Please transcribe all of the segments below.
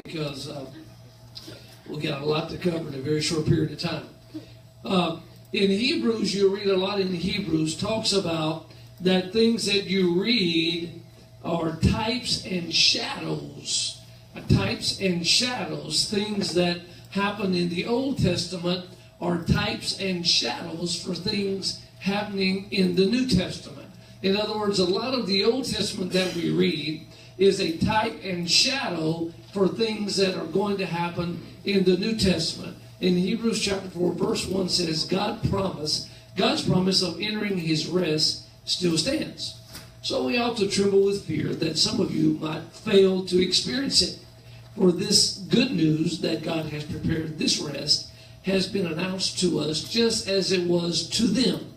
because we've got a lot to cover in a very short period of time. In Hebrews, you read a lot in Hebrews, talks about that things that you read are types and shadows. Types and shadows. Things that happen in the Old Testament are types and shadows for things happening in the New Testament. In other words, a lot of the Old Testament that we read is a type and shadow for things that are going to happen in the New Testament. In Hebrews chapter 4, verse 1 says, God's promise of entering his rest still stands. So we ought to tremble with fear that some of you might fail to experience it. For this good news that God has prepared this rest has been announced to us just as it was to them.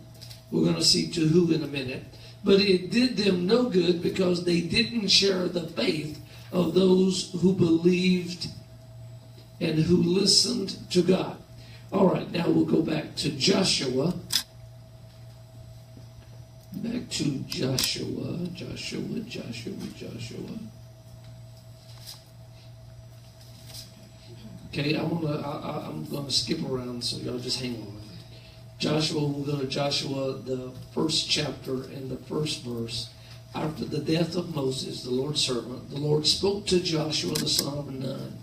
We're going to see to who in a minute. But it did them no good because they didn't share the faith of those who believed and who listened to God. All right, now we'll go back to Joshua. Back to Joshua. Okay, I'm going to skip around, so y'all just hang on. Joshua, we'll go to Joshua, the first chapter and the first verse. After the death of Moses, the Lord's servant, the Lord spoke to Joshua, the son of Nun,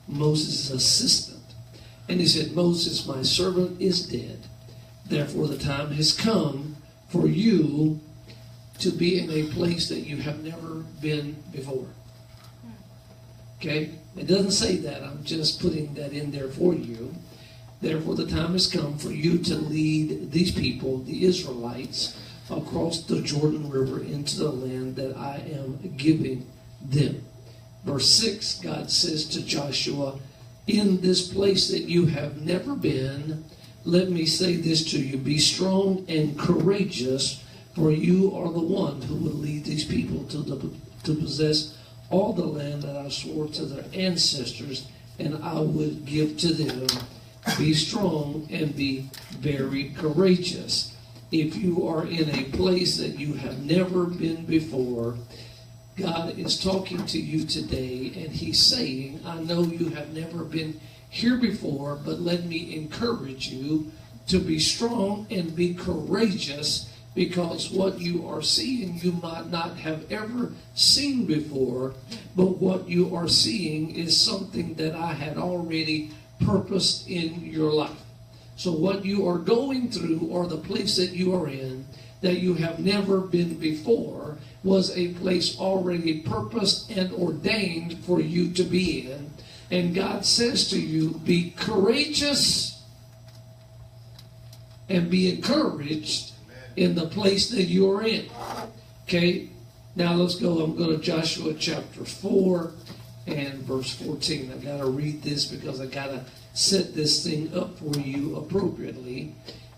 Moses' assistant. And he said, Moses, my servant, is dead. Therefore the time has come for you to be in a place that you have never been before. Okay? It doesn't say that. I'm just putting that in there for you. Therefore the time has come for you to lead these people, the Israelites, across the Jordan River into the land that I am giving them. Verse 6, God says to Joshua, in this place that you have never been, let me say this to you, be strong and courageous, for you are the one who will lead these people to possess all the land that I swore to their ancestors, and I would give to them. Be strong and be very courageous. If you are in a place that you have never been before, God is talking to you today, and he's saying, I know you have never been here before, but let me encourage you to be strong and be courageous, because what you are seeing you might not have ever seen before, but what you are seeing is something that I had already purposed in your life. So what you are going through, or the place that you are in that you have never been before, was a place already purposed and ordained for you to be in. And God says to you, be courageous and be encouraged in the place that you are in. Okay, now let's go. I'm going to Joshua chapter 4 and verse 14. I got to read this because I got to set this thing up for you appropriately.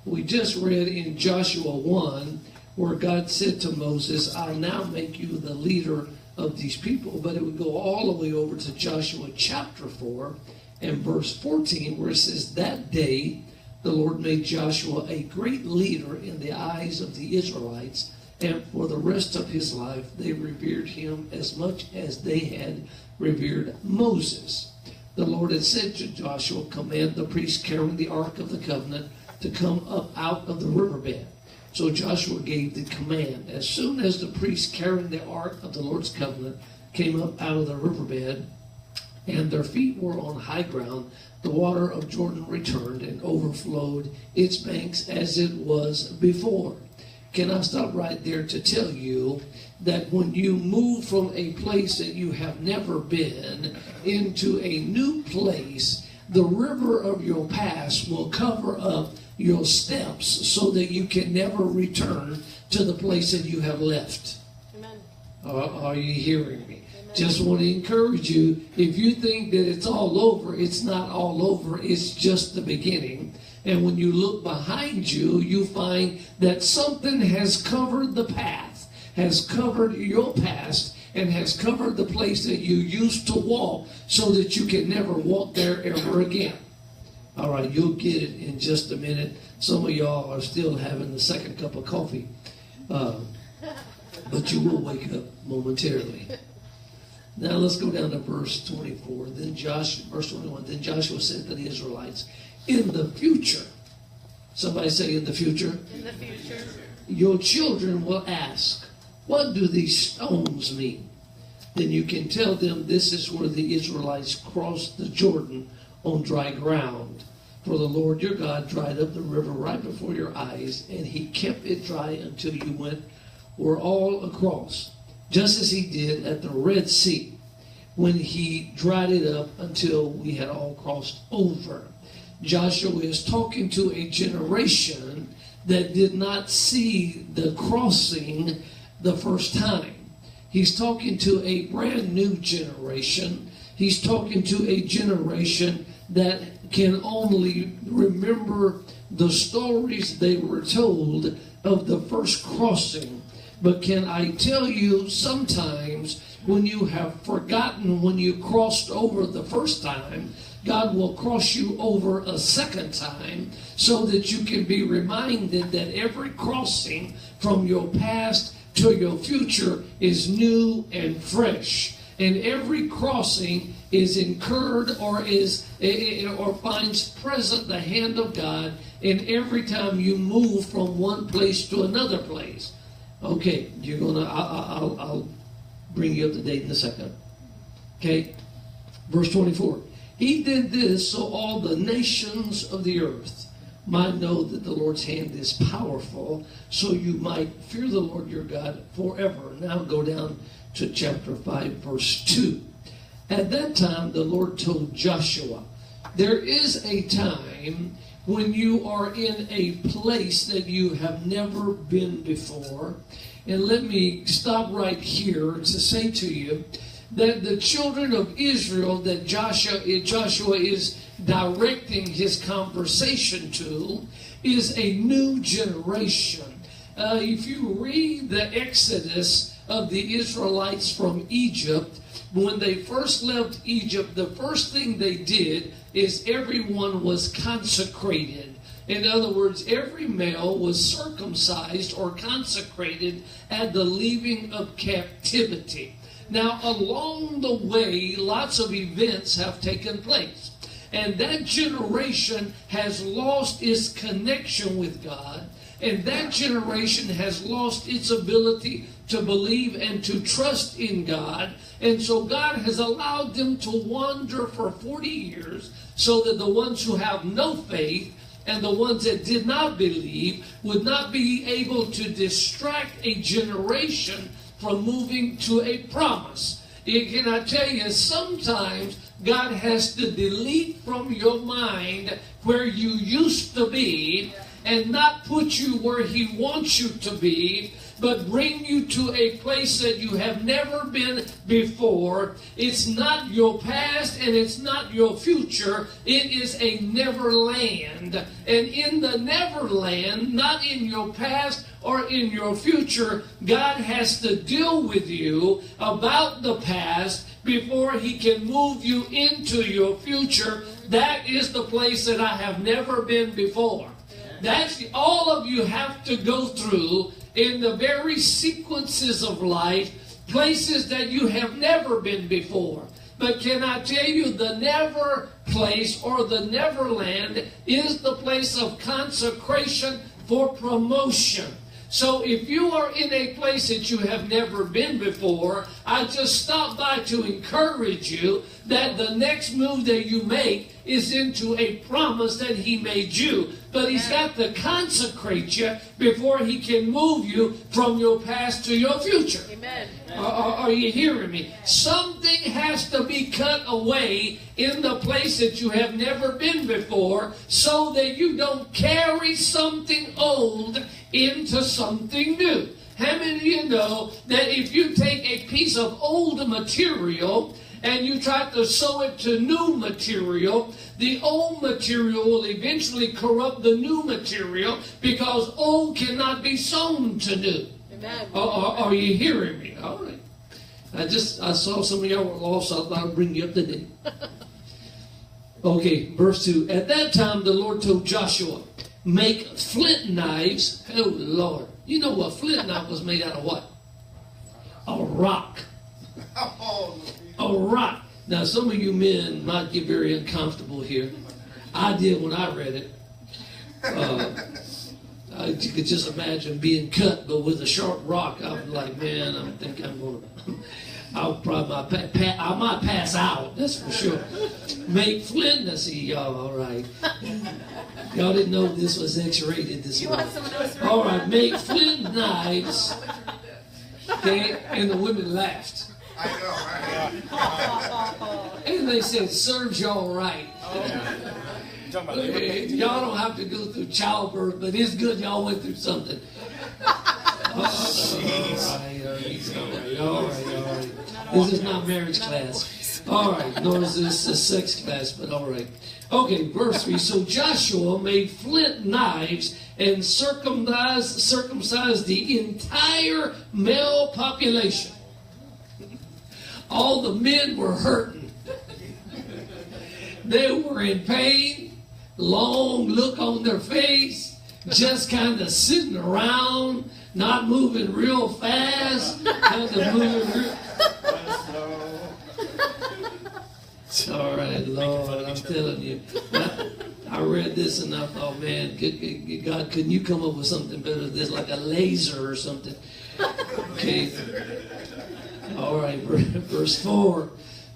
We just read in Joshua 1 where God said to Moses, I'll now make you the leader of these people. But it would go all the way over to Joshua chapter 4 and verse 14 where it says, that day the Lord made Joshua a great leader in the eyes of the Israelites, and for the rest of his life they revered him as much as they had revered Moses. The Lord had said to Joshua, command the priests carrying the Ark of the Covenant to come up out of the riverbed. So Joshua gave the command. As soon as the priests carrying the Ark of the Lord's Covenant came up out of the riverbed, and their feet were on high ground, the water of Jordan returned and overflowed its banks as it was before. Can I stop right there to tell you that when you move from a place that you have never been into a new place, the river of your past will cover up your steps so that you can never return to the place that you have left. Amen. Are you hearing me? Amen. Just want to encourage you, if you think that it's all over, it's not all over, it's just the beginning. And when you look behind you, you find that something has covered the path, has covered your past, and has covered the place that you used to walk so that you can never walk there ever again. All right, you'll get it in just a minute. Some of y'all are still having the second cup of coffee, but you will wake up momentarily. Now let's go down to verse 24. Verse 21. Then Joshua said to the Israelites, in the future, somebody say in the future. In the future. Your children will ask, what do these stones mean? Then you can tell them this is where the Israelites crossed the Jordan on dry ground. For the Lord your God dried up the river right before your eyes, and he kept it dry until you were all across, just as he did at the Red Sea, when he dried it up until we had all crossed over. Joshua is talking to a generation that did not see the crossing the first time. He's talking to a brand new generation. He's talking to a generation that can only remember the stories they were told of the first crossing. But can I tell you, sometimes when you have forgotten when you crossed over the first time, God will cross you over a second time so that you can be reminded that every crossing from your past to your future is new and fresh. And every crossing is incurred or finds present the hand of God in every time you move from one place to another place. Okay, I'll bring you up to date in a second. Okay, verse 24. He did this so all the nations of the earth might know that the Lord's hand is powerful, so you might fear the Lord your God forever. Now go down to chapter 5, verse 2. At that time, the Lord told Joshua, there is a time when you are in a place that you have never been before. And let me stop right here to say to you that the children of Israel that Joshua is directing his conversation to is a new generation. If you read the Exodus of the Israelites from Egypt, when they first left Egypt, the first thing they did is everyone was consecrated. In other words, every male was circumcised or consecrated at the leaving of captivity. Now, along the way, lots of events have taken place. And that generation has lost its connection with God. And that generation has lost its ability to believe and to trust in God. And so God has allowed them to wander for 40 years so that the ones who have no faith and the ones that did not believe would not be able to distract a generation from moving to a promise. Can I tell you, sometimes God has to delete from your mind where you used to be and not put you where He wants you to be, but bring you to a place that you have never been before. It's not your past and it's not your future. It is a Neverland. And in the Neverland, not in your past or in your future, God has to deal with you about the past before He can move you into your future. That is the place that I have never been before. That's all of you have to go through in the very sequences of life, places that you have never been before. But can I tell you, the never place or the Neverland is the place of consecration for promotion. So if you are in a place that you have never been before, I just stopped by to encourage you that the next move that you make is into a promise that He made you. But He's got to consecrate you before He can move you from your past to your future. Amen. Are you hearing me? Something has to be cut away in the place that you have never been before so that you don't carry something old into something new. How many of you know that if you take a piece of old material and you try to sew it to new material, the old material will eventually corrupt the new material because old cannot be sewn to new. Amen. Are you hearing me? All right. I saw some of y'all were lost, so I thought I'd bring you up to date. Okay, verse 2. At that time the Lord told Joshua, make flint knives. Oh, Lord. You know what? Flint knife was made out of what? A rock. All right. Now, some of you men might get very uncomfortable here. I did when I read it. You could just imagine being cut, but with a sharp rock. I'm like, man, I think I'm going to... I might pass out, that's for sure. Make flint, I see y'all, all right. Y'all didn't know this was X-rated this morning. All right, make flint knives. Okay, and the women laughed. I know, right? And they said, serves y'all right. Y'all don't have to go through childbirth, but it's good y'all went through something. All right. This is not marriage class. All right, nor is this a sex class, but all right. Okay, verse 3. So Joshua made flint knives and circumcised the entire male population. All the men were hurting. They were in pain, long look on their face, just kind of sitting around, not moving real fast, kind of moving real... All right, Lord, I'm telling you. I read this and I thought, man, God, couldn't you come up with something better than this, like a laser or something? Okay. All right, verse 4.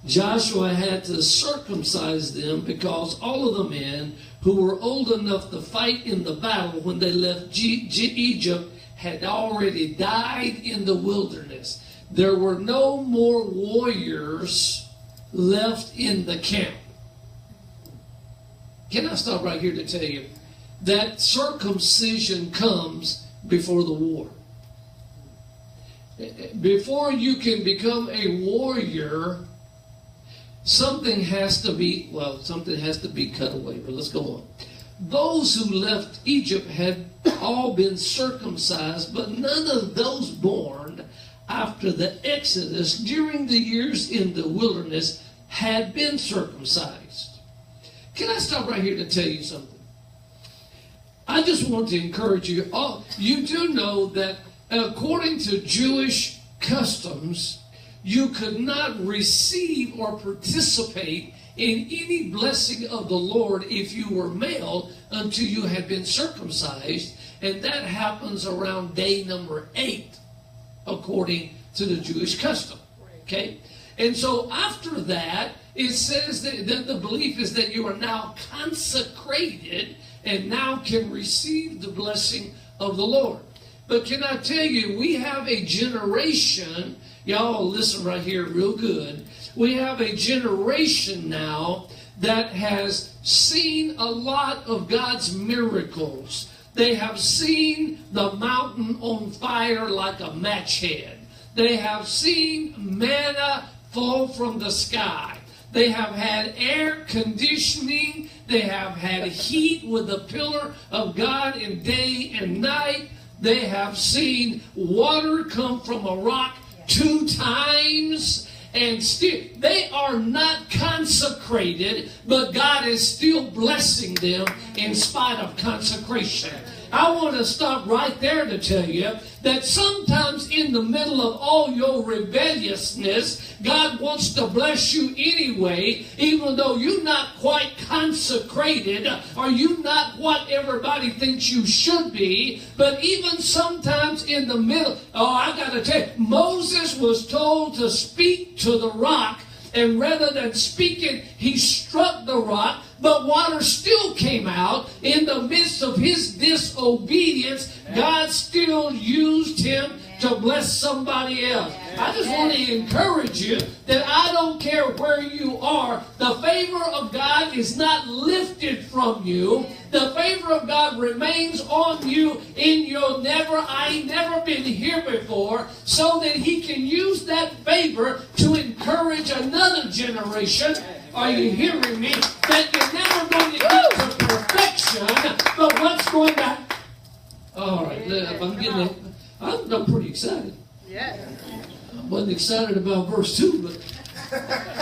Joshua had to circumcise them because all of the men who were old enough to fight in the battle when they left Egypt had already died in the wilderness. There were no more warriors left in the camp. Can I stop right here to tell you that circumcision comes before the war? Before you can become a warrior, something has to be cut away, but let's go on. Those who left Egypt had all been circumcised, but none of those born after the Exodus during the years in the wilderness had been circumcised. Can I stop right here to tell you something? I just want to encourage you. You do know that according to Jewish customs, you could not receive or participate in any blessing of the Lord if you were male until you had been circumcised. And that happens around day number 8, according to the Jewish custom. Okay? And so after that, it says that the belief is that you are now consecrated and now can receive the blessing of the Lord. But can I tell you, we have a generation, y'all listen right here real good. We have a generation now that has seen a lot of God's miracles. They have seen the mountain on fire like a match head. They have seen manna fall from the sky. They have had air conditioning. They have had heat with the pillar of God in day and night. They have seen water come from a rock 2 times. And still, they are not consecrated, but God is still blessing them in spite of consecration. I want to stop right there to tell you that sometimes in the middle of all your rebelliousness, God wants to bless you anyway, even though you're not quite consecrated or you're not what everybody thinks you should be. But even sometimes in the middle, I got to tell you, Moses was told to speak to the rock, and rather than speaking, he struck the rock, but water still came out. In the midst of his disobedience, God still used him to bless somebody else. I just want to encourage you that I don't care where you are. The favor of God is not lifted from you. The favor of God remains on you in your I ain't never been here before, so that he can use that favor to encourage another generation. Are you hearing me? That you're never going to get to perfection, but what's going to... All right, if I'm getting it, I'm pretty excited. Yeah. I wasn't excited about verse 2, but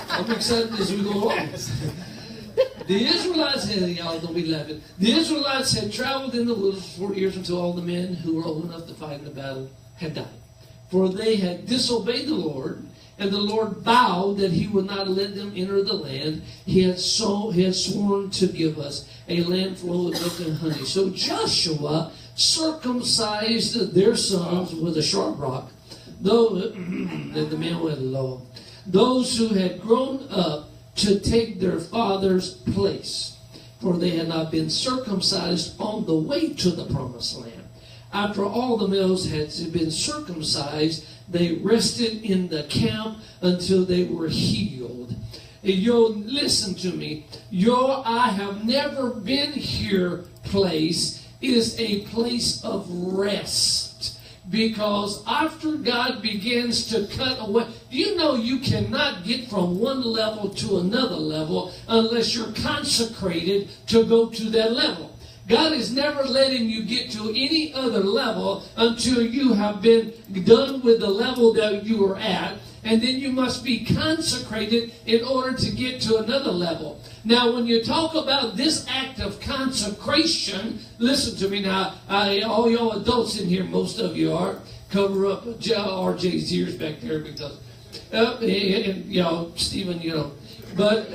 I'm excited as we go along. The Israelites had, y'all don't be laughing. The Israelites had traveled in the wilderness for 40 years until all the men who were old enough to fight in the battle had died. For they had disobeyed the Lord And the Lord vowed that he would not let them enter the land he had sworn to give us, a land flowing with milk and honey. So Joshua circumcised their sons with a sharp rock. Those who had grown up to take their father's place, for they had not been circumcised on the way to the promised land. After all the males had been circumcised, they rested in the camp until they were healed. Listen to me. Your I have never been here place is a place of rest. Because after God begins to cut away, you know you cannot get from one level to another level unless you're consecrated to go to that level. God is never letting you get to any other level until you have been done with the level that you are at. And then you must be consecrated in order to get to another level. Now, when you talk about this act of consecration, listen to me now. All y'all adults in here, most of you are. Cover up RJ's ears back there because, Stephen, But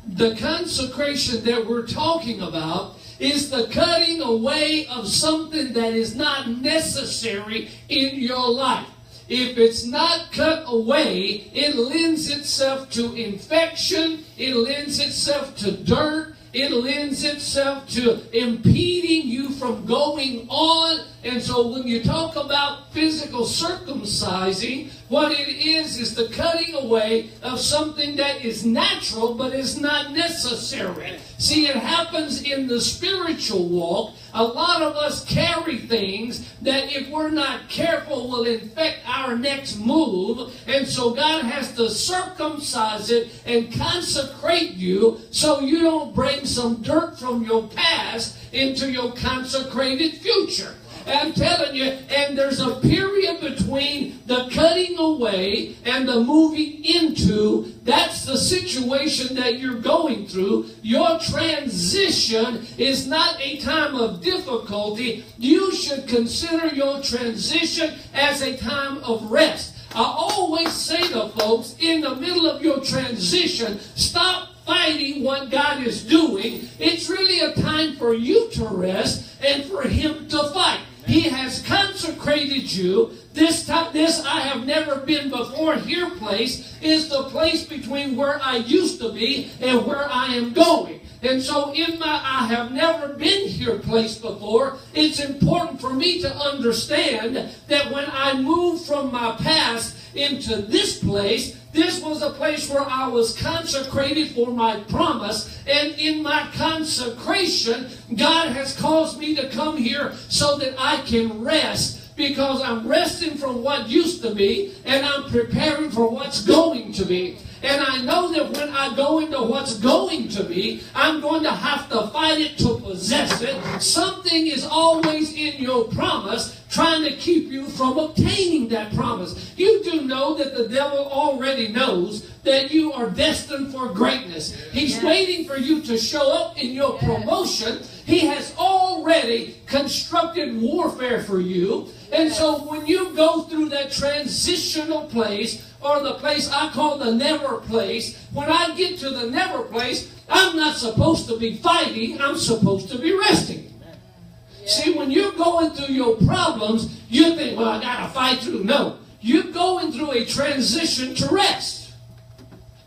the consecration that we're talking about is the cutting away of something that is not necessary in your life. If it's not cut away, it lends itself to infection, it lends itself to dirt, it lends itself to impeding you from going on. And so when you talk about physical circumcising, what it is the cutting away of something that is natural but is not necessary. See, it happens in the spiritual walk. A lot of us carry things that if we're not careful will infect our next move. And so God has to circumcise it and consecrate you so you don't bring some dirt from your past into your consecrated future. I'm telling you, and there's a period between the cutting away and the moving into. That's the situation that you're going through. Your transition is not a time of difficulty. You should consider your transition as a time of rest. I always say to folks, in the middle of your transition, stop fighting what God is doing. It's really a time for you to rest and for Him to fight. He has consecrated you. This I have never been before here place is the place between where I used to be and where I am going. And so in my I have never been here place before, it's important for me to understand that when I move from my past into this place, this was a place where I was consecrated for my promise. And in my consecration, God has caused me to come here so that I can rest. Because I'm resting from what used to be and I'm preparing for what's going to be. And I know that when I go into what's going to be, I'm going to have to fight it to possess it. Something is always in your promise trying to keep you from obtaining that promise. You do know that the devil already knows that you are destined for greatness. He's waiting for you to show up in your promotion. He has already constructed warfare for you. And so when you go through that transitional place, or the place I call the never place, when I get to the never place, I'm not supposed to be fighting, I'm supposed to be resting. Yeah. See, when you're going through your problems, you think, well, I got to fight through. No, you're going through a transition to rest.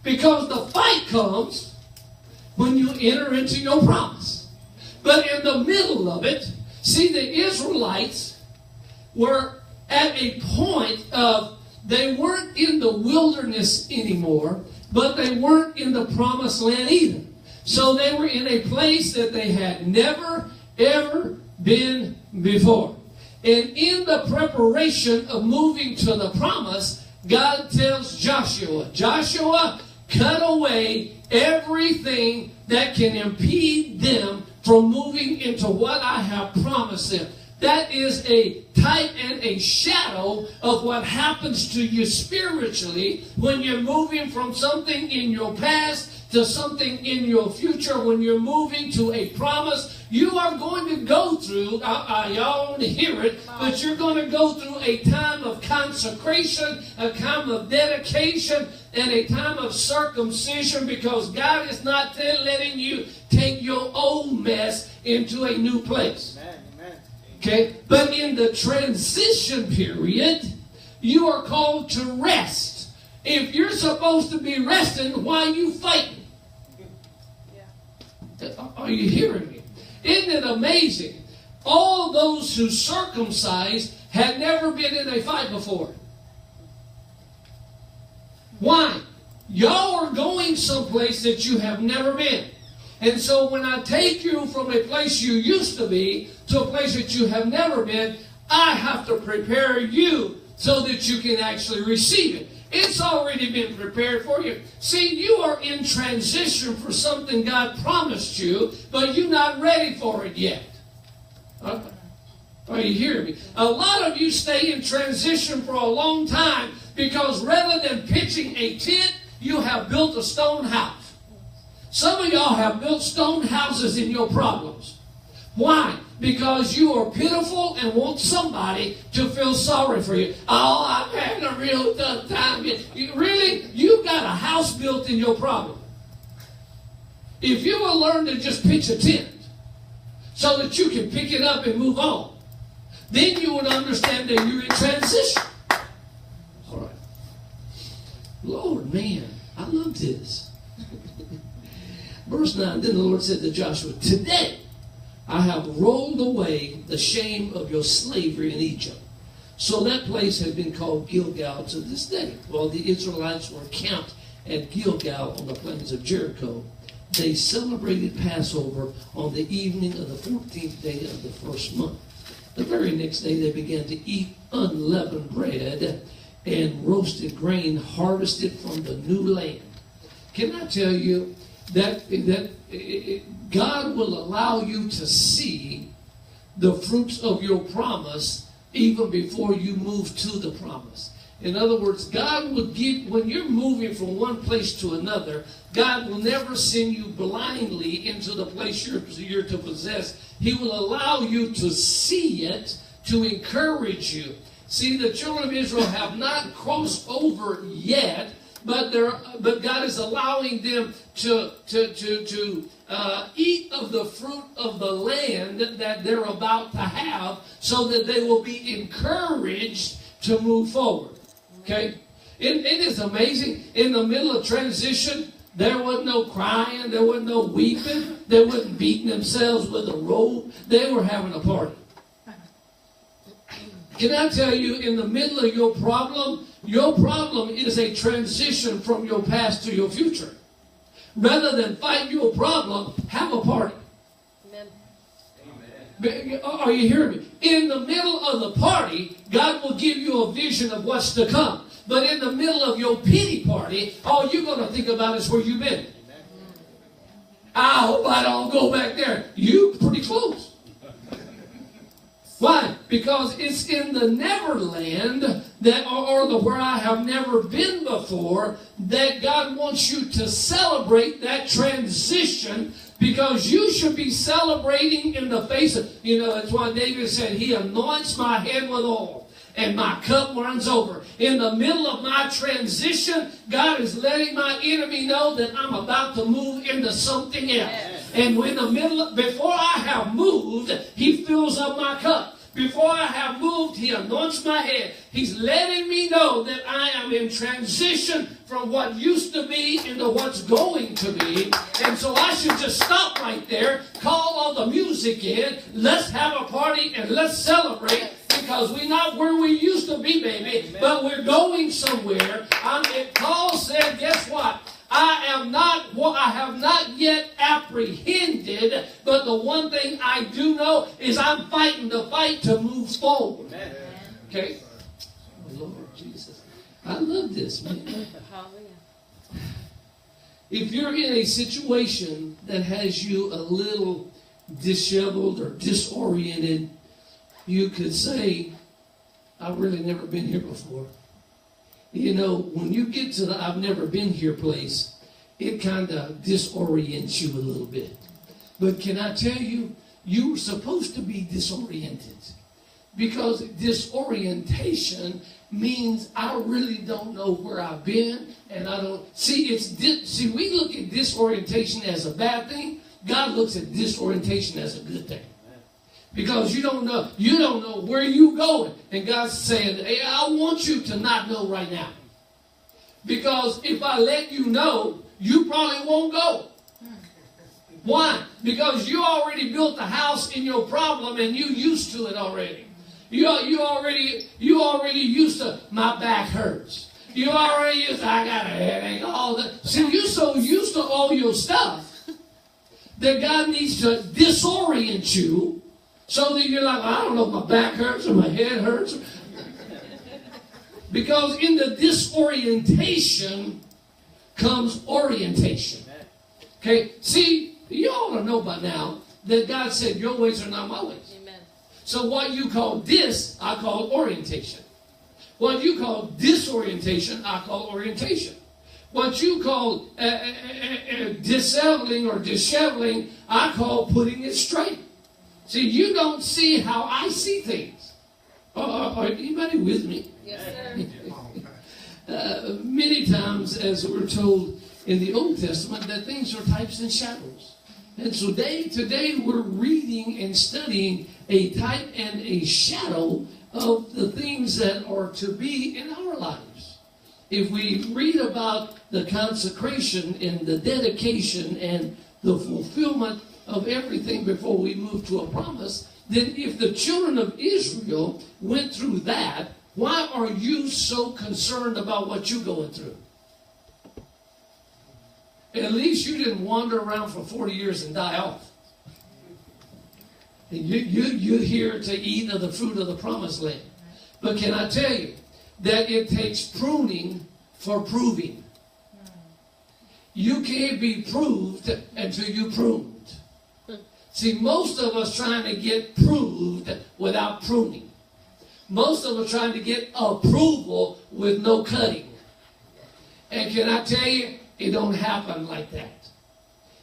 Because the fight comes when you enter into your promise. But in the middle of it, see, the Israelites were at a point of they weren't in the wilderness anymore, but they weren't in the promised land either. So they were in a place that they had never, ever been before. And in the preparation of moving to the promise, God tells Joshua, Joshua, cut away everything that can impede them from moving into what I have promised them. That is a type and a shadow of what happens to you spiritually when you're moving from something in your past to something in your future. When you're moving to a promise, You are going to go through, y'all want to hear it, but you're going to go through a time of consecration, a time of dedication, and a time of circumcision, because God is not letting you take your old mess into a new place. Okay? But in the transition period, you are called to rest. If you're supposed to be resting, why are you fighting? Are you hearing me? Isn't it amazing? All those who circumcised had never been in a fight before. Why? Y'all are going someplace that you have never been. And so when I take you from a place you used to be to a place that you have never been, I have to prepare you so that you can actually receive it. It's already been prepared for you. See, you are in transition for something God promised you, but you're not ready for it yet. Are you hearing me? A lot of you stay in transition for a long time because rather than pitching a tent, you have built a stone house. Some of y'all have built stone houses in your problems. Why? Because you are pitiful and want somebody to feel sorry for you. Oh, I'm having a real tough time. You've got a house built in your problem. If you will learn to just pitch a tent so that you can pick it up and move on, then you would understand that you're in transition. All right. Lord, man, I love this. Verse 9, then the Lord said to Joshua, today I have rolled away the shame of your slavery in Egypt. So that place has been called Gilgal to this day. While the Israelites were camped at Gilgal on the plains of Jericho, they celebrated Passover on the evening of the 14th day of the first month. The very next day they began to eat unleavened bread and roasted grain harvested from the new land. Can I tell you that God will allow you to see the fruits of your promise even before you move to the promise. In other words, God will give, when you're moving from one place to another, God will never send you blindly into the place you're to possess. He will allow you to see it, to encourage you. See, the children of Israel have not crossed over yet, but God is allowing them to eat of the fruit of the land that they're about to have, so that they will be encouraged to move forward. Okay? It is amazing. In the middle of transition, there wasn't no crying, there wasn't no weeping, they wasn't beating themselves with a rope. They were having a party. Can I tell you, in the middle of your problem is a transition from your past to your future. Rather than fight your problem, have a party. Amen. Are you hearing me? In the middle of the party, God will give you a vision of what's to come. But in the middle of your pity party, all you're going to think about is where you've been. I hope I don't go back there. You pretty close. Why? Because it's in the Neverland or the where I have never been before that God wants you to celebrate that transition, because you should be celebrating in the face of, that's why David said, he anoints my head with oil and my cup runs over. In the middle of my transition, God is letting my enemy know that I'm about to move into something else. And before I have moved, he fills up my cup. Before I have moved, he anoints my head. He's letting me know that I am in transition from what used to be into what's going to be. And so I should just stop right there, call all the music in, let's have a party and let's celebrate, because we're not where we used to be, baby, but we're going somewhere. Paul said, guess what? I have not yet apprehended, but the one thing I do know is I'm fighting the fight to move forward. Okay? Oh, Lord Jesus. I love this, man. If you're in a situation that has you a little disheveled or disoriented, you could say, I've really never been here before. When you get to the I've never been here place, it kind of disorients you a little bit. But can I tell you, you were supposed to be disoriented. Because disorientation means I really don't know where I've been, and I don't see we look at disorientation as a bad thing. God looks at disorientation as a good thing. Because you don't know where you're going. And God's saying, hey, I want you to not know right now. Because if I let you know, you probably won't go. Why? Because you already built the house in your problem and you used to it already. You already used to, my back hurts. You already used to, I got a headache, all that. See, you're so used to all your stuff that God needs to disorient you so that you're like, I don't know if my back hurts or my head hurts. Because in the disorientation comes orientation. Okay, see, you ought to know by now that God said your ways are not my ways. Amen. So what you call I call orientation. What you call disorientation, I call orientation. What you call disheveling or disheveling, I call putting it straight. See, you don't see how I see things. Are anybody with me? Yes, sir. Many times, as we're told in the Old Testament, that things are types and shadows. And so today we're reading and studying a type and a shadow of the things that are to be in our lives. If we read about the consecration and the dedication and the fulfillment of everything before we move to a promise, then if the children of Israel went through that, why are you so concerned about what you're going through? At least you didn't wander around for 40 years and die off. You're here to eat of the fruit of the promised land. But can I tell you that it takes pruning for proving? You can't be proved until you pruned. See, most of us trying to get proved without pruning. Most of us trying to get approval with no cutting. And can I tell you, it don't happen like that.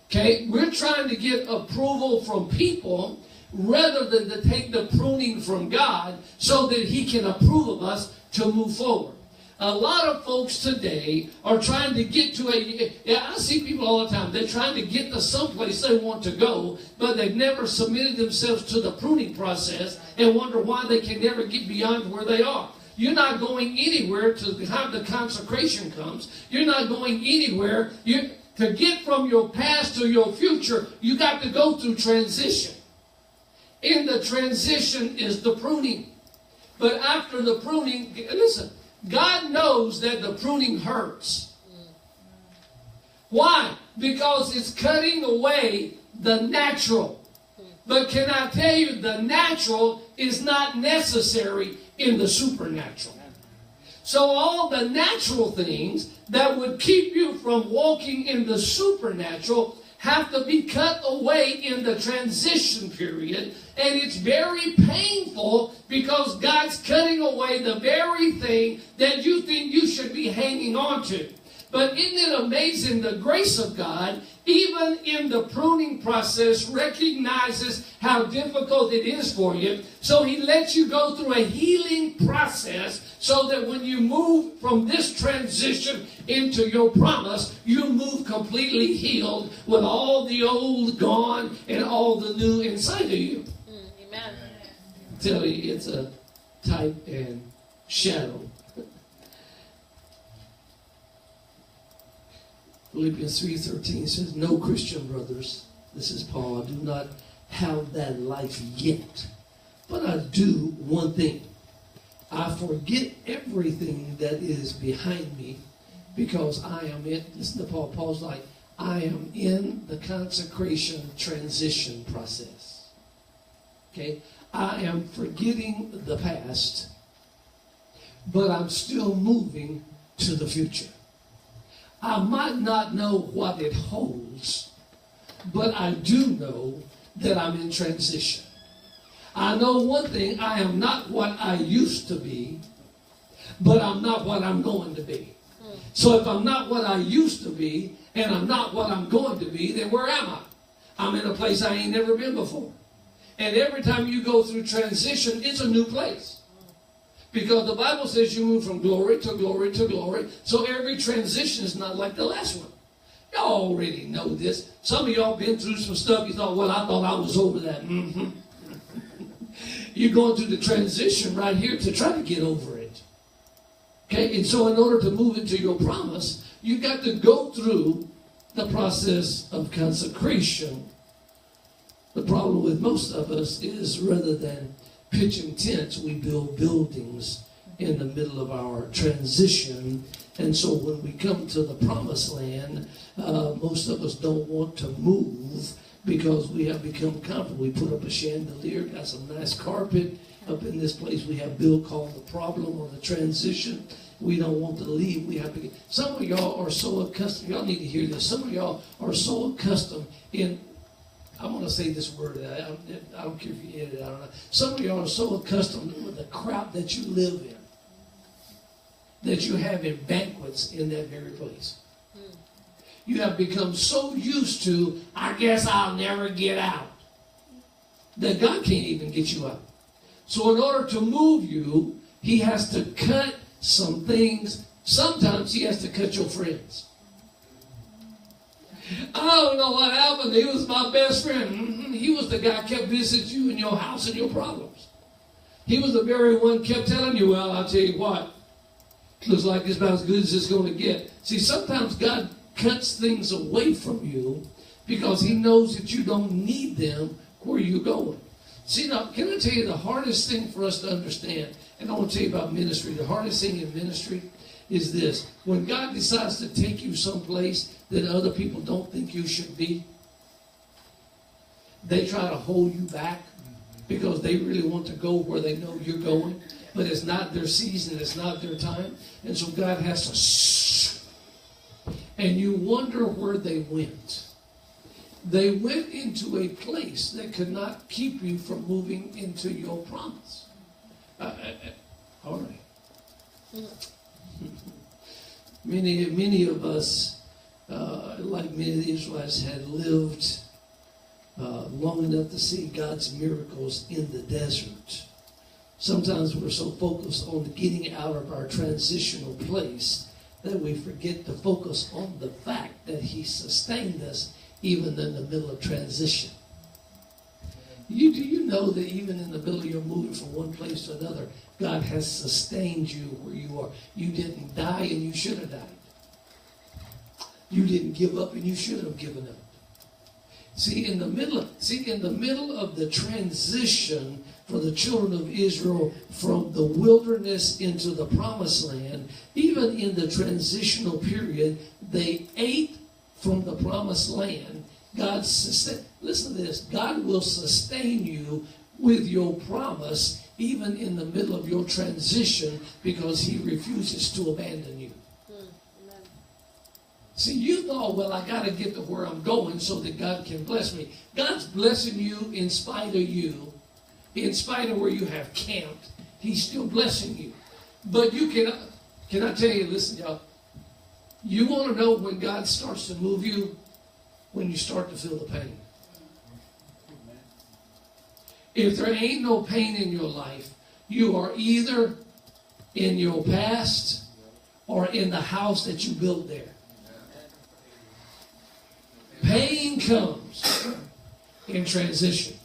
Okay? We're trying to get approval from people rather than to take the pruning from God so that He can approve of us to move forward. A lot of folks today are trying to get to I see people all the time, they're trying to get to someplace they want to go, but they've never submitted themselves to the pruning process and wonder why they can never get beyond where they are. You're not going anywhere to have the consecration comes. You're not going anywhere. To get from your past to your future, you got to go through transition. In the transition is the pruning. But after the pruning, listen, God knows that the pruning hurts. Why? Because it's cutting away the natural. But can I tell you, the natural is not necessary in the supernatural. So all the natural things that would keep you from walking in the supernatural have to be cut away in the transition period. And it's very painful because God's cutting away the very thing that you think you should be hanging on to. But isn't it amazing, the grace of God, even in the pruning process, recognizes how difficult it is for you. So He lets you go through a healing process so that when you move from this transition into your promise, you move completely healed with all the old gone and all the new inside of you. Amen. I tell you, it's a type and shadow. Philippians 3:13 says, no, Christian brothers, this is Paul, I do not have that life yet, but I do one thing. I forget everything that is behind me because I am in, listen to Paul, Paul's like, I am in the consecration transition process. Okay? I am forgetting the past, but I'm still moving to the future. I might not know what it holds, but I do know that I'm in transition. I know one thing, I am not what I used to be, but I'm not what I'm going to be. So if I'm not what I used to be, and I'm not what I'm going to be, then where am I? I'm in a place I ain't never been before. And every time you go through transition, it's a new place. Because the Bible says you move from glory to glory to glory. So every transition is not like the last one. Y'all already know this. Some of y'all been through some stuff. You thought, well, I thought I was over that. Mm-hmm. You're going through the transition right here to try to get over it. Okay? And so in order to move into your promise, you got to go through the process of consecration. The problem with most of us is rather than pitching tents, we build buildings in the middle of our transition. And so when we come to the promised land, most of us don't want to move because we have become comfortable. We put up a chandelier, got some nice carpet up in this place we have built called the problem or the transition. We don't want to leave. We have to get. Some of y'all are so accustomed. Y'all need to hear this. Some of y'all are so accustomed in. I'm going to say this word. I don't care if you edit it. I don't know. Some of y'all are so accustomed with the crowd that you live in that you have in banquets in that very place. You have become so used to, I guess I'll never get out, that God can't even get you out. So in order to move you, he has to cut some things. Sometimes he has to cut your friends. I don't know what happened. He was my best friend. Mm-hmm. He was the guy who kept visiting you in your house and your problems. He was the very one who kept telling you, well, I'll tell you what, looks like it's about as good as it's going to get. See, sometimes God cuts things away from you because he knows that you don't need them where you're going. See, now, can I tell you the hardest thing for us to understand, and I want to tell you about ministry, the hardest thing in ministry is this. When God decides to take you someplace that other people don't think you should be, they try to hold you back because they really want to go where they know you're going, but it's not their season, it's not their time, and so God has to and you wonder where they went. They went into a place that could not keep you from moving into your promise. All right. Many of us, like many of the Israelites, had lived long enough to see God's miracles in the desert. Sometimes we're so focused on getting out of our transitional place that we forget to focus on the fact that he sustained us even in the middle of transition. Do you know that even in the middle of your moving from one place to another, God has sustained you where you are? You didn't die and you should have died. You didn't give up and you should have given up. See, in the middle of the transition for the children of Israel from the wilderness into the promised land, even in the transitional period, they ate from the promised land. God sustained. Listen to this. God will sustain you with your promise even in the middle of your transition because he refuses to abandon you. See, you thought, well, I got to get to where I'm going so that God can bless me. God's blessing you in spite of you. In spite of where you have camped, he's still blessing you. But you can I tell you, listen, y'all, you want to know when God starts to move you? When you start to feel the pain. If there ain't no pain in your life, you are either in your past or in the house that you built there. Pain comes in transition.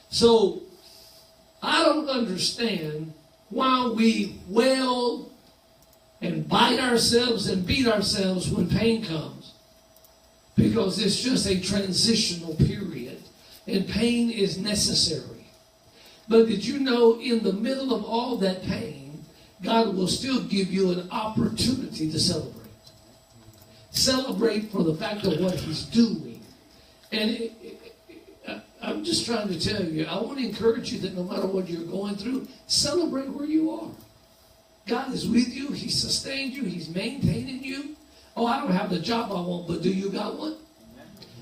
So, I don't understand why we wail and bite ourselves and beat ourselves when pain comes. Because it's just a transitional period. And pain is necessary. But did you know in the middle of all that pain, God will still give you an opportunity to celebrate. Celebrate for the fact of what he's doing. And I'm just trying to tell you, I want to encourage you that no matter what you're going through, celebrate where you are. God is with you. He sustained you. He's maintaining you. Oh, I don't have the job I want, but do you got one?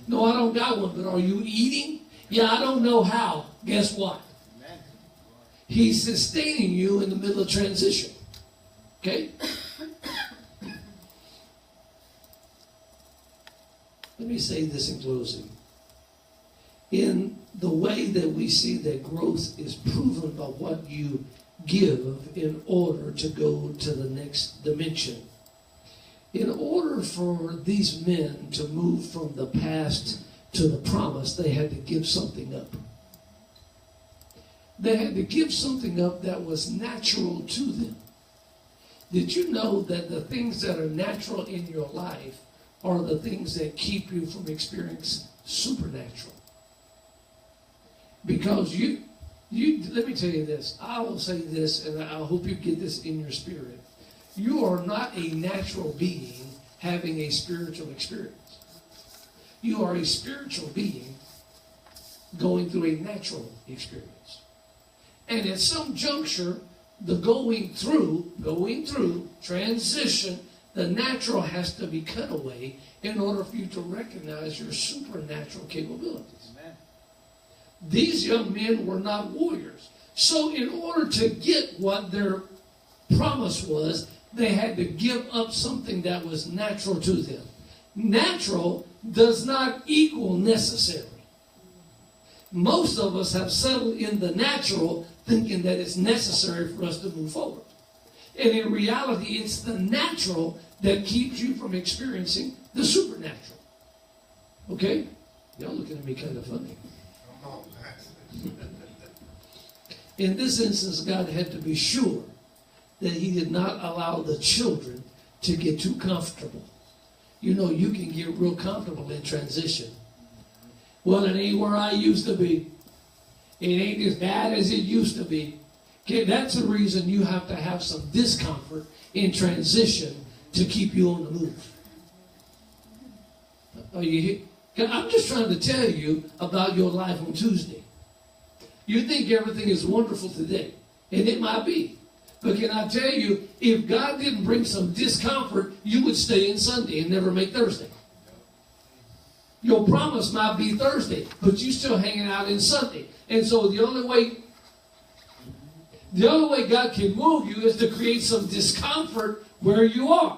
No, I don't got one, but are you eating? Yeah, I don't know how. Guess what? He's sustaining you in the middle of transition. Okay? Let me say this in closing. In the way that we see that growth is proven by what you give in order to go to the next dimension. In order for these men to move from the past to the promise, they had to give something up. They had to give something up that was natural to them. Did you know that the things that are natural in your life are the things that keep you from experiencing supernatural? Because you let me tell you this. I will say this, and I hope you get this in your spirit. You are not a natural being having a spiritual experience. You are a spiritual being going through a natural experience. And at some juncture, the going through, transition, the natural has to be cut away in order for you to recognize your supernatural capabilities. Amen. These young men were not warriors. So in order to get what their promise was, they had to give up something that was natural to them. Natural does not equal necessary. Most of us have settled in the natural thinking that it's necessary for us to move forward. And in reality, it's the natural that keeps you from experiencing the supernatural. Okay? Y'all looking at me kind of funny. In this instance, God had to be sure that he did not allow the children to get too comfortable. You know, you can get real comfortable in transition. Well, it ain't where I used to be. It ain't as bad as it used to be. Okay, that's the reason you have to have some discomfort in transition to keep you on the move. Are you here? I'm just trying to tell you about your life on Tuesday. You think everything is wonderful today, and it might be. But can I tell you, if God didn't bring some discomfort, you would stay in Sunday and never make Thursday. Your promise might be Thursday, but you're still hanging out in Sunday. And so the only way God can move you is to create some discomfort where you are.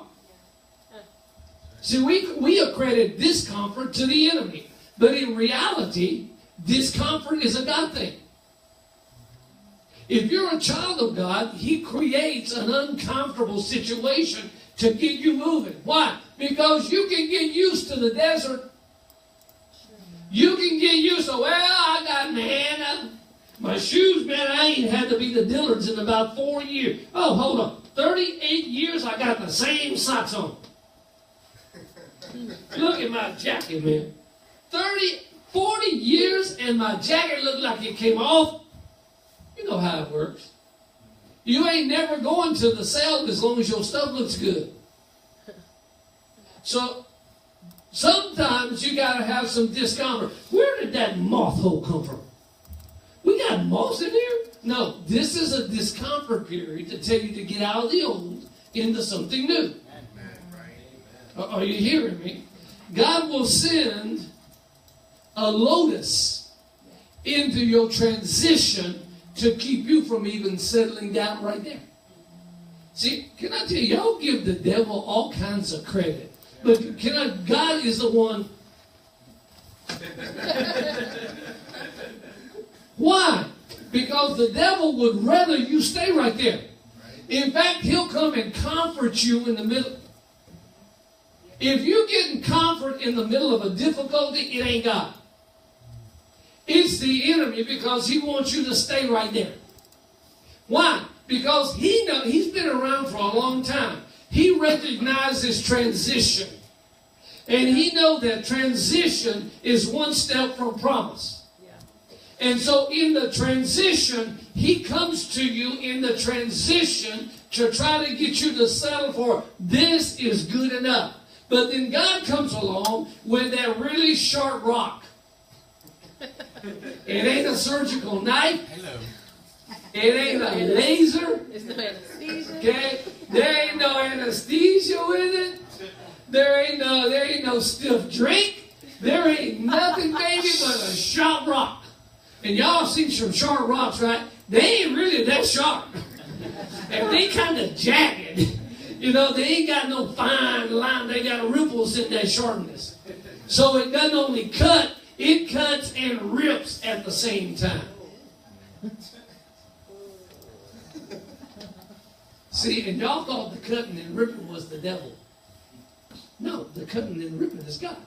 See, we accredit discomfort to the enemy. But in reality, discomfort is a God thing. If you're a child of God, he creates an uncomfortable situation to get you moving. Why? Because you can get used to the desert. You can get used to, my shoes, man, I ain't had to be the Dillards in about 4 years. Oh, hold on. 38 years, I got the same socks on. Look at my jacket, man. 40 years, and my jacket looked like it came off. You know how it works. You ain't never going to the sale as long as your stuff looks good. So, sometimes you got to have some discomfort. Where did that moth hole come from? We got moths in here? No, this is a discomfort period to tell you to get out of the old into something new. Are you hearing me? God will send a lotus into your transition to keep you from even settling down right there. See, can I tell you, y'all give the devil all kinds of credit. But God is the one. Why? Because the devil would rather you stay right there. In fact, he'll come and comfort you in the middle. If you're getting comfort in the middle of a difficulty, it ain't God. It's the enemy because he wants you to stay right there. Why? Because he's been around for a long time. He recognizes transition. And he knows that transition is one step from promise. Yeah. And so in the transition, he comes to you in the transition to try to get you to settle for this is good enough. But then God comes along with that really sharp rock. It ain't a surgical knife. Hello. It ain't a laser. It's no anesthesia. Okay? There ain't no anesthesia with it. There ain't no stiff drink. There ain't nothing, baby, but a sharp rock. And y'all seen some sharp rocks, right? They ain't really that sharp. And they kind of jagged. You know, they ain't got no fine line. They got ripples in their sharpness. So it doesn't only cut, It cuts and rips at the same time. See, and y'all thought the cutting and ripping was the devil. No, the cutting and ripping is God.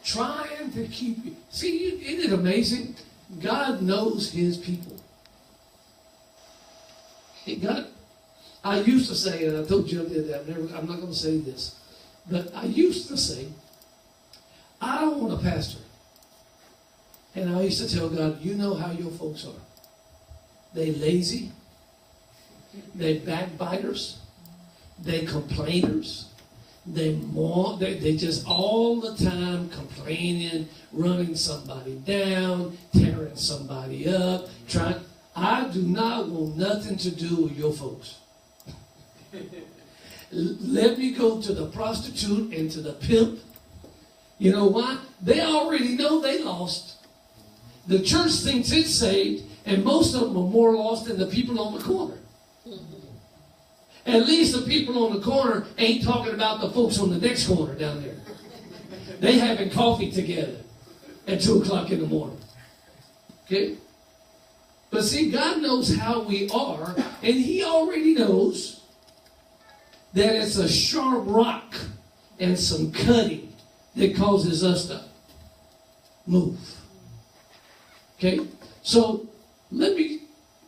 Trying to keep you. See, isn't it amazing? God knows his people. I used to say, and I told you I did that, I'm not going to say this, but I used to say, I don't want a pastor. And I used to tell God, you know how your folks are. They lazy. They backbiters. They complainers. They just all the time complaining, running somebody down, tearing somebody up, trying. I do not want nothing to do with your folks. Let me go to the prostitute and to the pimp. You know why? They already know they lost. The church thinks it's saved, and most of them are more lost than the people on the corner. At least the people on the corner ain't talking about the folks on the next corner down there. They having coffee together at 2 o'clock in the morning. Okay? But see, God knows how we are, and he already knows that it's a sharp rock and some cutting that causes us to move. Okay? So, let me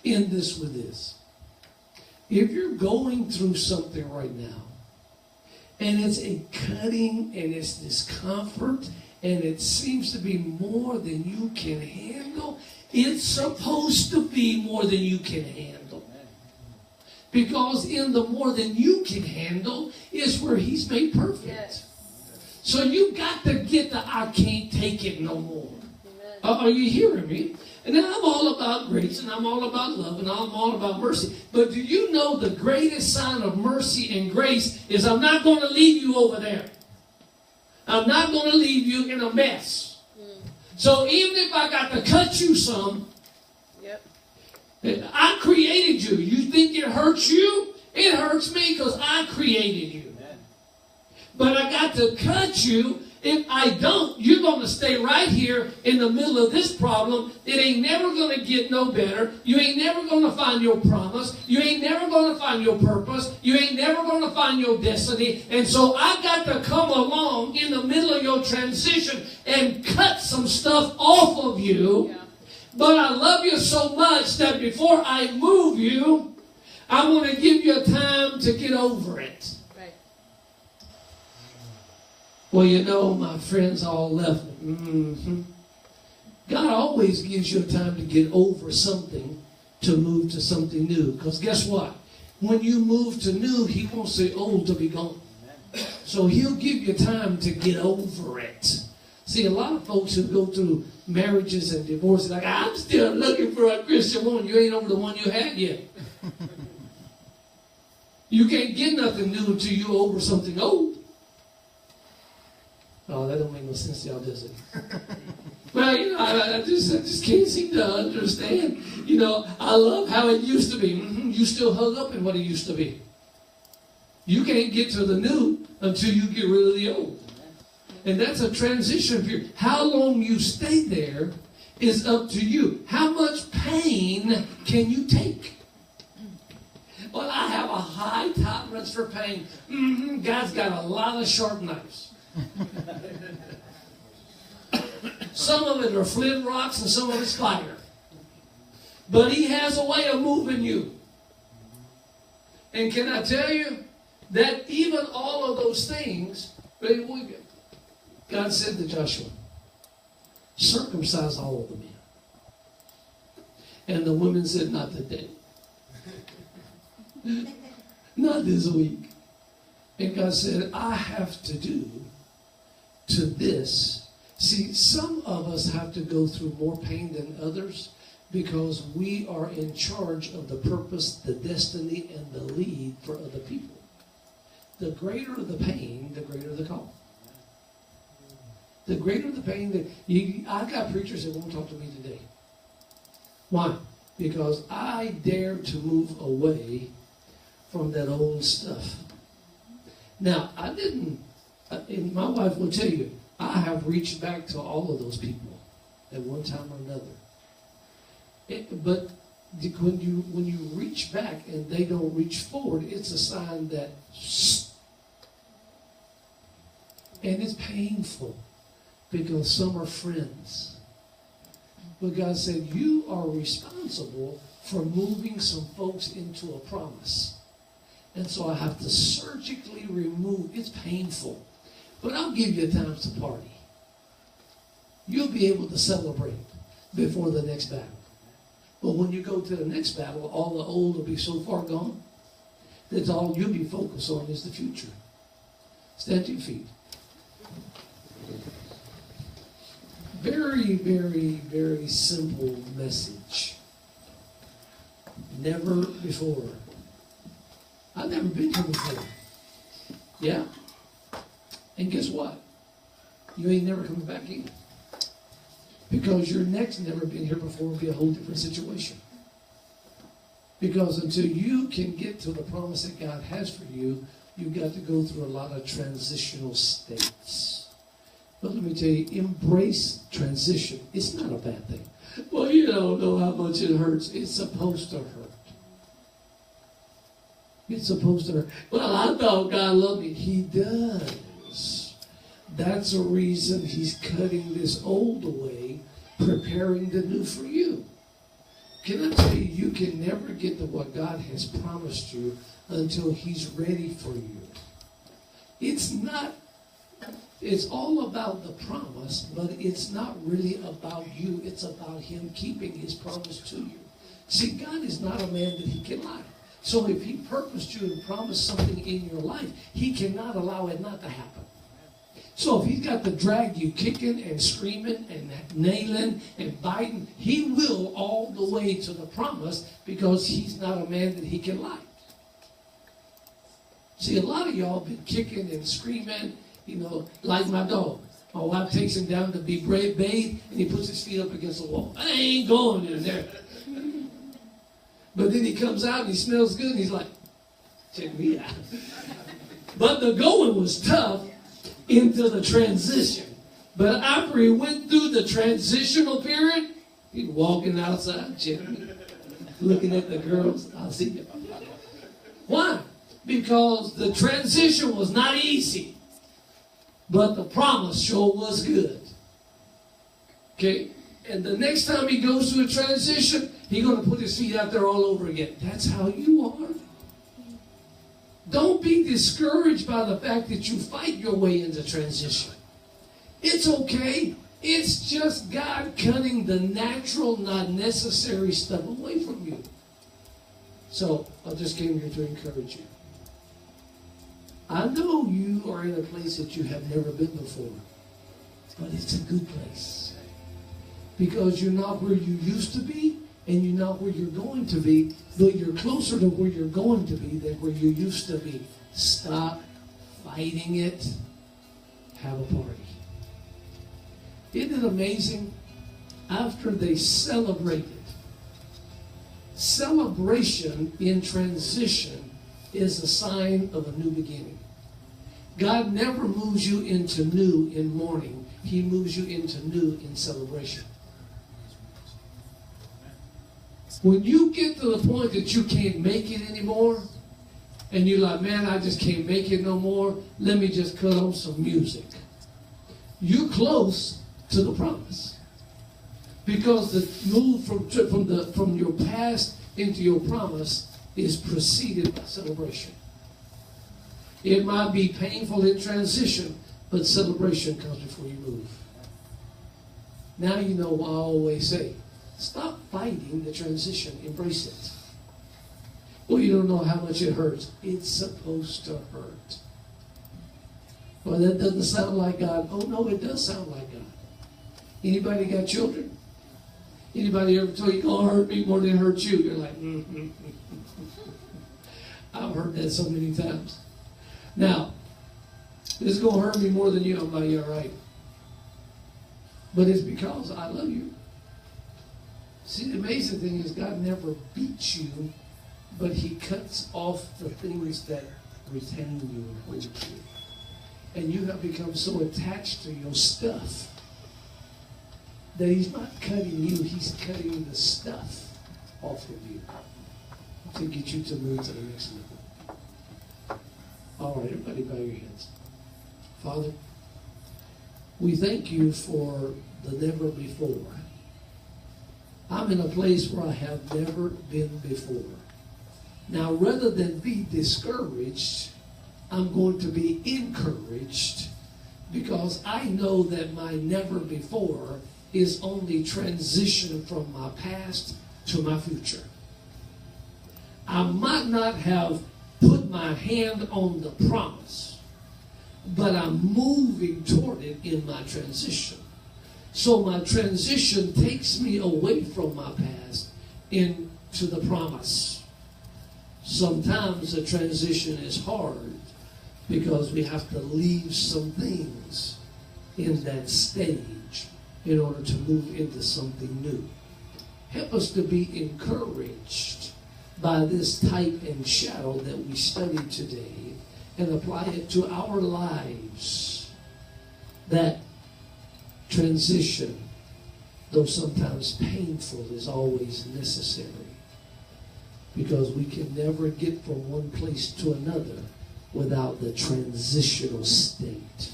end this with this. If you're going through something right now, and it's a cutting, and it's discomfort, and it seems to be more than you can handle, it's supposed to be more than you can handle. Because in the more than you can handle is where he's made perfect. Yes. So you got to get the I can't take it no more. Are you hearing me? And then I'm all about grace, and I'm all about love, and I'm all about mercy. But do you know the greatest sign of mercy and grace is I'm not going to leave you over there. I'm not going to leave you in a mess. So even if I got to cut you some, I created you. You think it hurts you? It hurts me because I created you. But I got to cut you. If I don't, you're going to stay right here in the middle of this problem. It ain't never going to get no better. You ain't never going to find your promise. You ain't never going to find your purpose. You ain't never going to find your destiny. And so I got to come along in the middle of your transition and cut some stuff off of you. Yeah. But I love you so much that before I move you, I want to give you a time to get over it. Well, you know, my friends all left me. Mm-hmm. God always gives you a time to get over something to move to something new. Because guess what? When you move to new, he wants the old to be gone. So he'll give you time to get over it. See, a lot of folks who go through marriages and divorces, like, I'm still looking for a Christian woman. You ain't over the one you had yet. You can't get nothing new until you're over something old. Oh, that don't make no sense to y'all, does it? Well, you know, I just can't seem to understand. You know, I love how it used to be. Mm-hmm. You still hung up in what it used to be. You can't get to the new until you get rid of the old. And that's a transition period. How long you stay there is up to you. How much pain can you take? Well, I have a high tolerance for pain. Mm-hmm. God's got a lot of sharp knives. Some of it are flint rocks and some of it's fire. But he has a way of moving you. And can I tell you that even all of those things, God said to Joshua, circumcise all of the men. And the women said, not today. Not this week. And God said, I have to do to this. See, some of us have to go through more pain than others because we are in charge of the purpose, the destiny, and the lead for other people. The greater the pain, the greater the call. The greater the pain, I got preachers that won't talk to me today. Why? Because I dare to move away from that old stuff. Now, I didn't, and my wife will tell you, I have reached back to all of those people at one time or another. But when you reach back and they don't reach forward, it's a sign that, and it's painful because some are friends. But God said, you are responsible for moving some folks into a promise. And so I have to surgically remove. It's painful. But I'll give you times to party. You'll be able to celebrate before the next battle. But when you go to the next battle, all the old will be so far gone that all you'll be focused on is the future. Stand to your feet. Very, very, very simple message. Never before. I've never been here before. Yeah? And guess what? You ain't never coming back in. Because your next never been here before will be a whole different situation. Because until you can get to the promise that God has for you, you've got to go through a lot of transitional states. But let me tell you, embrace transition. It's not a bad thing. Well, you don't know how much it hurts. It's supposed to hurt. It's supposed to hurt. Well, I thought God loved me. He does. That's a reason he's cutting this old away, preparing the new for you. Can I tell you, you can never get to what God has promised you until he's ready for you. It's all about the promise, but it's not really about you. It's about him keeping his promise to you. See, God is not a man that he can lie. So if he purposed you and promised something in your life, he cannot allow it not to happen. So if he's got to drag you kicking and screaming and nailing and biting, he will all the way to the promise because he's not a man that he can lie. See, a lot of y'all been kicking and screaming, like my dog. My wife takes him down to be bathed and he puts his feet up against the wall. I ain't going in there. But then he comes out and he smells good and he's like, check me out. But the going was tough into the transition. But after he went through the transitional period, he's walking outside, checking, looking at the girls. I'll see you. Why? Because the transition was not easy. But the promise sure was good. Okay? And the next time he goes through a transition, he's going to put his feet out there all over again. That's how you are. Don't be discouraged by the fact that you fight your way into transition. It's okay. It's just God cutting the natural, not necessary stuff away from you. So, I just came here to encourage you. I know you are in a place that you have never been before, but it's a good place. Because you're not where you used to be, and you're not where you're going to be, but you're closer to where you're going to be than where you used to be. Stop fighting it. Have a party. Isn't it amazing? After they celebrated, celebration in transition is a sign of a new beginning. God never moves you into new in mourning. He moves you into new in celebration. When you get to the point that you can't make it anymore, and you're like, man, I just can't make it no more, let me just cut on some music. You're close to the promise. Because the move from your past into your promise is preceded by celebration. It might be painful in transition, but celebration comes before you move. Now you know what I always say. Stop fighting the transition. Embrace it. Well, you don't know how much it hurts. It's supposed to hurt. Well, that doesn't sound like God. Oh, no, it does sound like God. Anybody got children? Anybody ever told you, going to hurt me more than it hurts you? You're like, I've heard that so many times. Now, this is going to hurt me more than you. I'm like, you're right. But it's because I love you. See, the amazing thing is God never beats you, but he cuts off the things that retain you and hold you. And you have become so attached to your stuff that he's not cutting you, he's cutting the stuff off of you to get you to move to the next level. All right, everybody bow your heads. Father, we thank you for the never before. I'm in a place where I have never been before. Now, rather than be discouraged, I'm going to be encouraged because I know that my never before is only transition from my past to my future. I might not have put my hand on the promise, but I'm moving toward it in my transition. So my transition takes me away from my past into the promise. Sometimes the transition is hard because we have to leave some things in that stage in order to move into something new. Help us to be encouraged by this type and shadow that we studied today and apply it to our lives. That transition, though sometimes painful, is always necessary because we can never get from one place to another without the transitional state.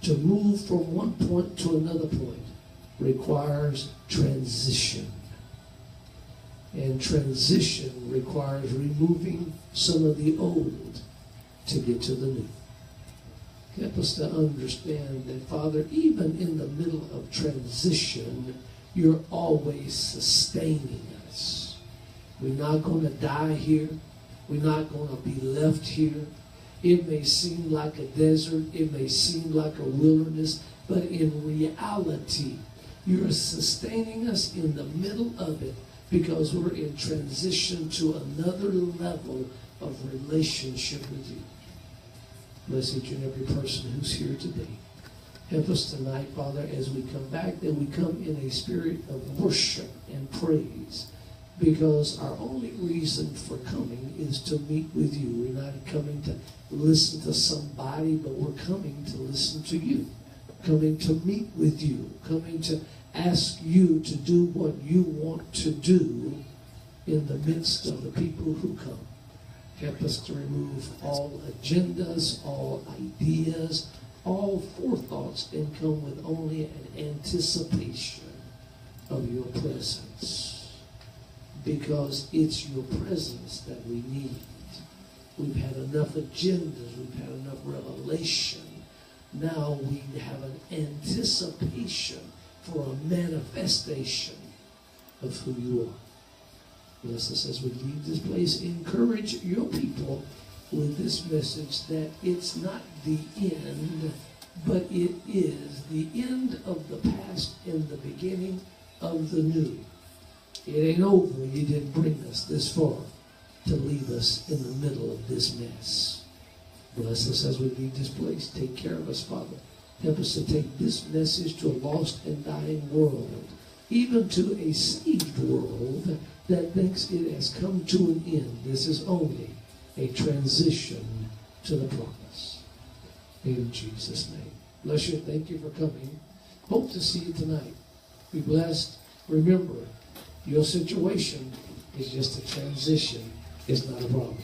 To move from one point to another point requires transition. And transition requires removing some of the old to get to the new. Help us to understand that, Father, even in the middle of transition, you're always sustaining us. We're not going to die here. We're not going to be left here. It may seem like a desert. It may seem like a wilderness. But in reality, you're sustaining us in the middle of it because we're in transition to another level of relationship with you. Bless each and every person who's here today. Help us tonight, Father, as we come back, that we come in a spirit of worship and praise, because our only reason for coming is to meet with you. We're not coming to listen to somebody, but we're coming to listen to you, coming to meet with you, coming to ask you to do what you want to do in the midst of the people who come. Help us to remove all agendas, all ideas, all forethoughts, and come with only an anticipation of your presence. Because it's your presence that we need. We've had enough agendas. We've had enough revelation. Now we have an anticipation for a manifestation of who you are. Bless us as we leave this place. Encourage your people with this message that it's not the end, but it is the end of the past and the beginning of the new. It ain't over. You didn't bring us this far to leave us in the middle of this mess. Bless us as we leave this place. Take care of us, Father. Help us to take this message to a lost and dying world, even to a saved world that thinks it has come to an end. This is only a transition to the promise. In Jesus' name. Bless you. Thank you for coming. Hope to see you tonight. Be blessed. Remember, your situation is just a transition. It's not a problem.